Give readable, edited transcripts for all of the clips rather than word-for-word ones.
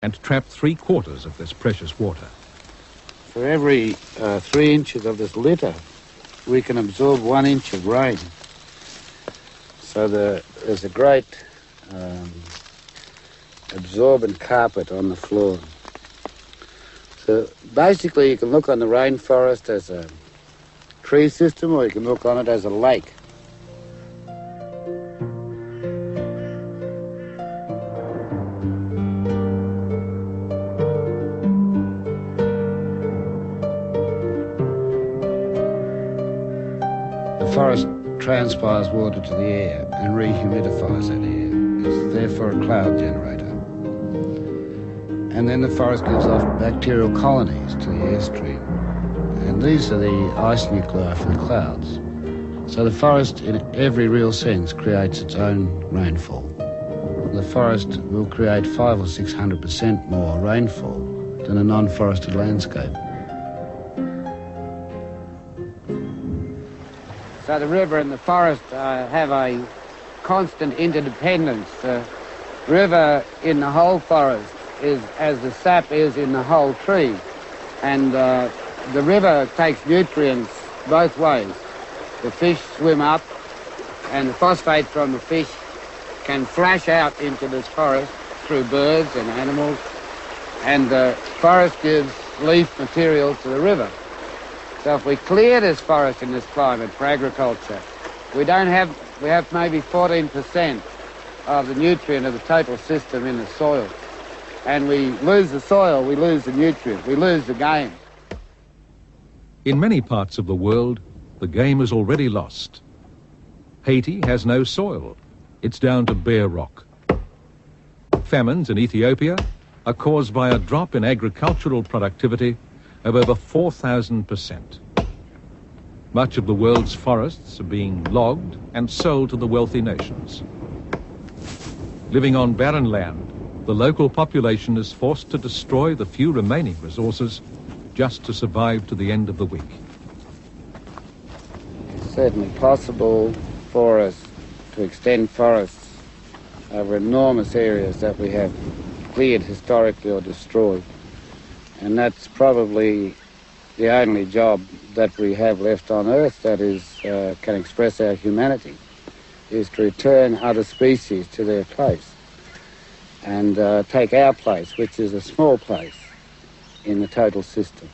and trap 3/4 of this precious water. For every 3 inches of this litter, we can absorb 1 inch of rain. So there's a great absorbent carpet on the floor. So basically you can look on the rainforest as a tree system, or you can look on it as a lake. The forest transpires water to the air and rehumidifies that air. It's therefore a cloud generator. And then the forest gives off bacterial colonies to the airstream. And these are the ice nuclei from the clouds. So the forest, in every real sense, creates its own rainfall. The forest will create 500 or 600% more rainfall than a non-forested landscape. So the river and the forest have a constant interdependence. The river in the whole forest is as the sap is in the whole tree, and the river takes nutrients both ways. The fish swim up, and the phosphate from the fish can flash out into this forest through birds and animals, and the forest gives leaf material to the river. So if we clear this forest in this climate for agriculture, we have maybe 14% of the nutrient of the total system in the soil. And we lose the soil, we lose the nutrient, we lose the game. In many parts of the world, the game is already lost. Haiti has no soil. It's down to bare rock. Famines in Ethiopia are caused by a drop in agricultural productivity of over 4,000%. Much of the world's forests are being logged and sold to the wealthy nations. Living on barren land, the local population is forced to destroy the few remaining resources just to survive to the end of the week. It's certainly possible for us to extend forests over enormous areas that we have cleared historically or destroyed. And that's probably the only job that we have left on Earth that can express our humanity, is to return other species to their place and take our place, which is a small place in the total system.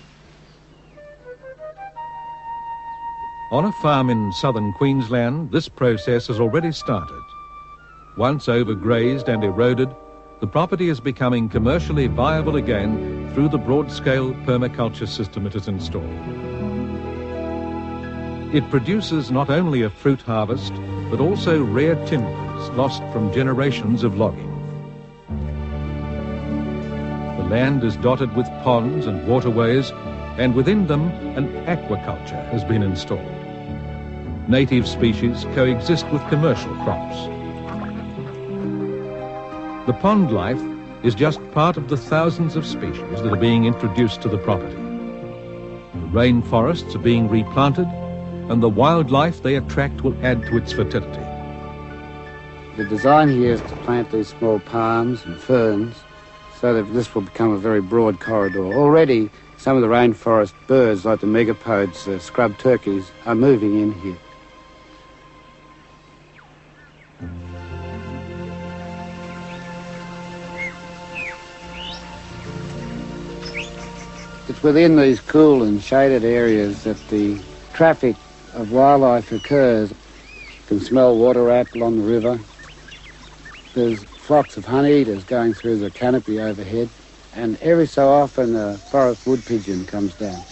On a farm in southern Queensland, this process has already started. Once overgrazed and eroded, the property is becoming commercially viable again through the broad-scale permaculture system it has installed. It produces not only a fruit harvest, but also rare timbers lost from generations of logging. The land is dotted with ponds and waterways, and within them an aquaculture has been installed. Native species coexist with commercial crops. The pond life is just part of the thousands of species that are being introduced to the property. The rainforests are being replanted, and the wildlife they attract will add to its fertility. The design here is to plant these small palms and ferns so that this will become a very broad corridor. Already, some of the rainforest birds, like the megapodes, the scrub turkeys, are moving in here. It's within these cool and shaded areas that the traffic of wildlife occurs. You can smell water rat along the river. There's flocks of honeyeaters going through the canopy overhead, and every so often a forest wood pigeon comes down.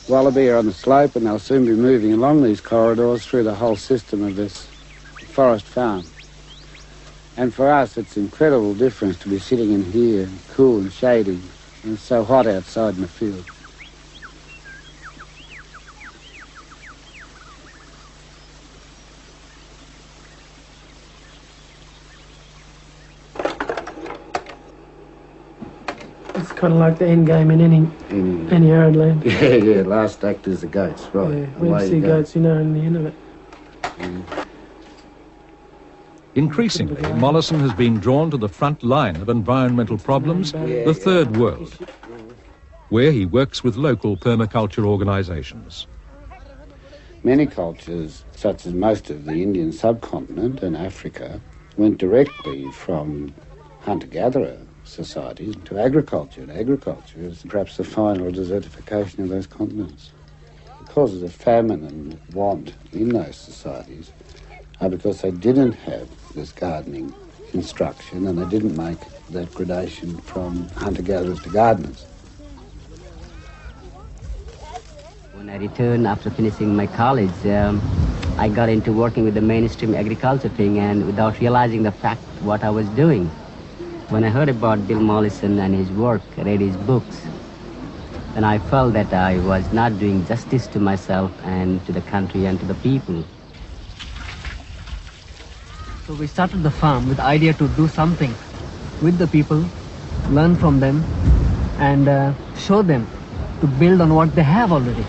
Wallaby are on the slope, and they'll soon be moving along these corridors through the whole system of this forest farm. And for us, it's an incredible difference to be sitting in here, cool and shady, and it's so hot outside in the field. It's kind of like the end game in any arid land. Yeah, last act is the goats, right. Yeah, when you see goats, you know in the end of it. Increasingly, Mollison has been drawn to the front line of environmental problems, the Third World, where he works with local permaculture organisations. Many cultures, such as most of the Indian subcontinent and Africa, went directly from hunter-gatherer societies to agriculture, and agriculture is perhaps the final desertification of those continents. The causes of famine and want in those societies are because they didn't have this gardening instruction and they didn't make that gradation from hunter-gatherers to gardeners. When I returned after finishing my college, I got into working with the mainstream agriculture thing, and without realizing the fact what I was doing. When I heard about Bill Mollison and his work, read his books, then I felt that I was not doing justice to myself and to the country and to the people. So we started the farm with the idea to do something with the people, learn from them, and show them to build on what they have already.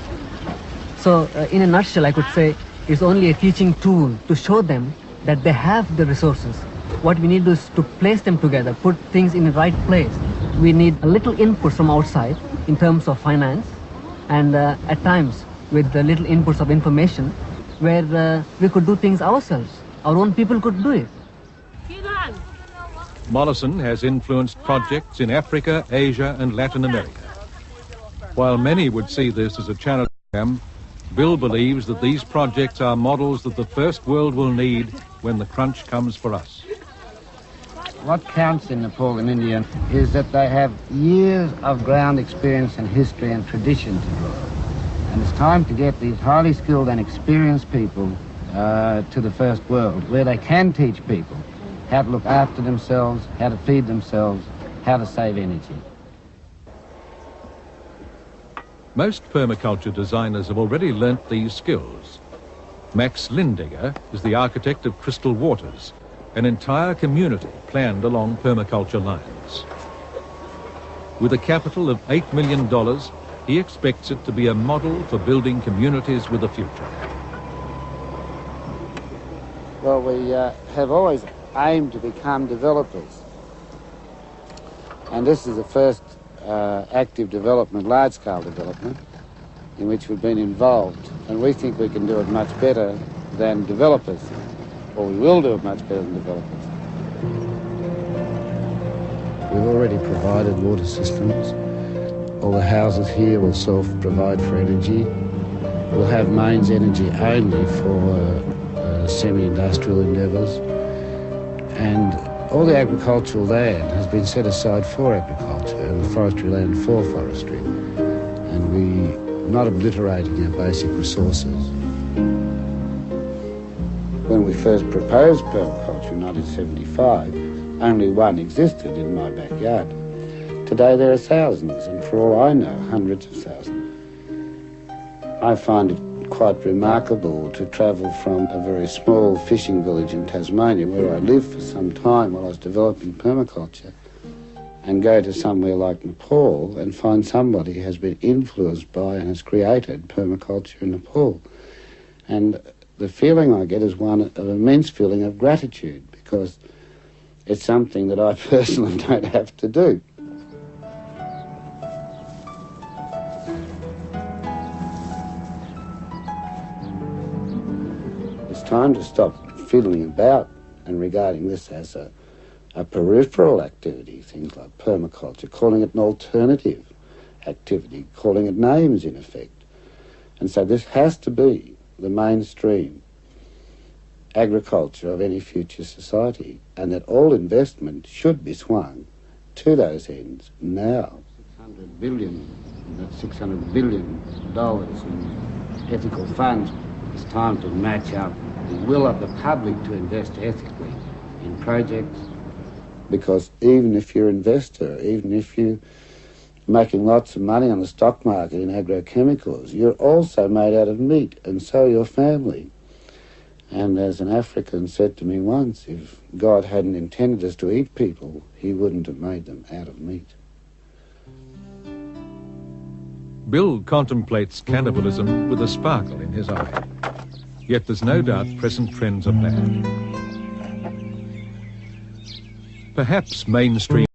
So in a nutshell, I could say it's only a teaching tool to show them that they have the resources. What we need to do is to place them together, put things in the right place. We need a little input from outside in terms of finance, and at times with the little inputs of information where we could do things ourselves. Our own people could do it. Mollison has influenced projects in Africa, Asia and Latin America. While many would see this as a charity program, Bill believes that these projects are models that the First World will need when the crunch comes for us. What counts in Nepal and India is that they have years of ground experience and history and tradition to draw. And it's time to get these highly skilled and experienced people to the First World, where they can teach people how to look after themselves, how to feed themselves, how to save energy. Most permaculture designers have already learnt these skills. Max Lindegger is the architect of Crystal Waters, an entire community planned along permaculture lines. With a capital of $8 million, he expects it to be a model for building communities with a future. Well, we have always aimed to become developers. And this is the first active development, large-scale development, in which we've been involved. And we think we can do it much better than developers, or we will do it much better than developers. We've already provided water systems. All the houses here will self-provide for energy. We'll have mains energy only for semi-industrial endeavours. And all the agricultural land has been set aside for agriculture and the forestry land for forestry. And we're not obliterating our basic resources. When we first proposed permaculture in 1975, only one existed in my backyard. Today there are thousands, and for all I know, hundreds of thousands. I find it quite remarkable to travel from a very small fishing village in Tasmania, where I lived for some time while I was developing permaculture, and go to somewhere like Nepal and find somebody who has been influenced by and has created permaculture in Nepal. And the feeling I get is one of immense feeling of gratitude, because it's something that I personally don't have to do. It's time to stop fiddling about and regarding this as a peripheral activity, things like permaculture, calling it an alternative activity, calling it names in effect. And so this has to be the mainstream agriculture of any future society, and that all investment should be swung to those ends now. $600 billion in ethical funds. It's time to match up the will of the public to invest ethically in projects. Because even if you're an investor, even if you're making lots of money on the stock market in agrochemicals, you're also made out of meat, and so your family. And as an African said to me once, if God hadn't intended us to eat people, he wouldn't have made them out of meat. Bill contemplates cannibalism with a sparkle in his eye. Yet there's no doubt present trends are bad. Perhaps mainstream